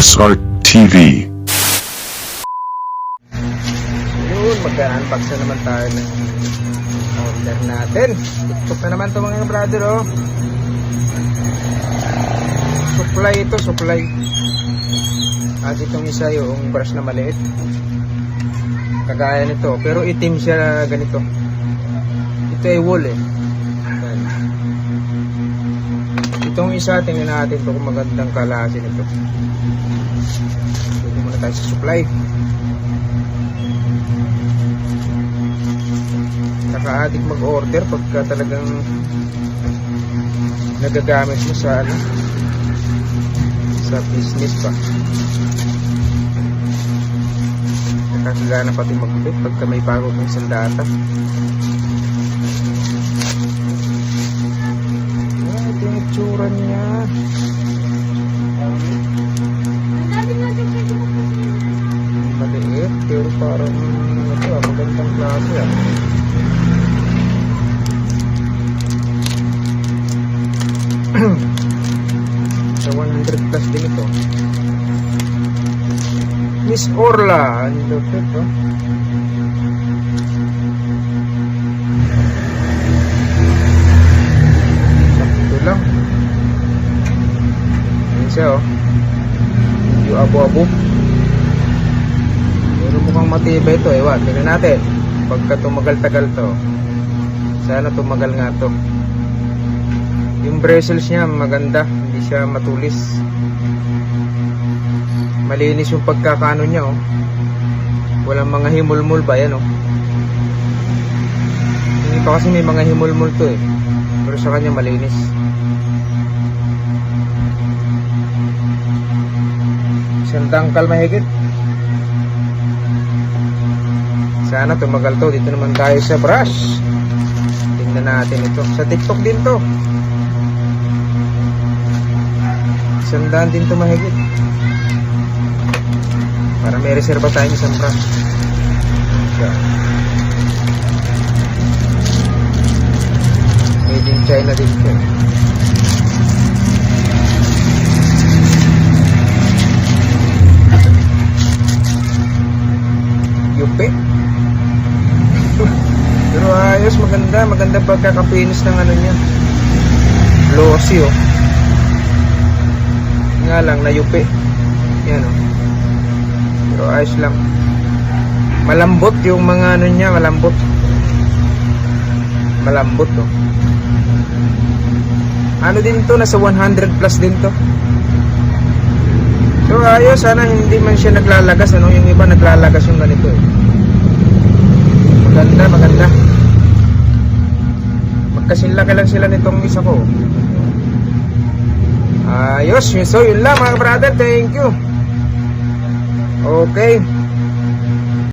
SR TV. Yun, mag-unbox na naman tayo ng order natin. TikTok na naman to mga brother, oh. Supply ito, supply. At itong isa yung brush na maliit. Kagaya nito, pero itim siya ganito. Ito ay wool eh. Ayan. Itong isa, tingnan natin ito kung magandang kalasi nito. Dito muna tayo sa supply. Naka-addict mag-order pagka talagang nagagamit mo sa ano, sa business pa. Nakakagana pati mag-fit pagka may bago kong sandata. Ito yung itsura niya. Maliit pero parang magandang klase ah. Sa 100 plus din ito. Miss Orla, ang lupit, oh. Sakto lang. Ayan siya, oh. Yung abo-abo. Pero mukhang matibay ito, ewan. Tingnan natin. Pagka tumagal-tagal to. Sana tumagal nga to. Yung bristles niya maganda, hindi siya matulis. Malinis yung pagkakano niya, oh. Walang mga himulmul ba yan, oh. Hindi pa kasi may mga himulmul to eh. Pero sa kanya malinis. Isang tangkal mahigit. Sana tumagal to. Dito naman tayo sa brush. Tingnan natin ito. Sa TikTok din to. 100 din to mahigit. Para may reserva tayong isang brush. Made in China din to. Yupi. Pero ayos, maganda pagkakapinis ng ano niya. Glossy, oh. Nga lang nayupi. Yan, oh. Pero ayos lang. Malambot yung mga ano niya, malambot, oh. Ano din to, nasa 100 plus din to. So ayos, sana hindi man siya naglalagas, ano, yung iba naglalagas yung ganito eh. Maganda. Magkasilaki lang sila nitong isa ko. Ayos, so yun lang mga brother, thank you. Okay.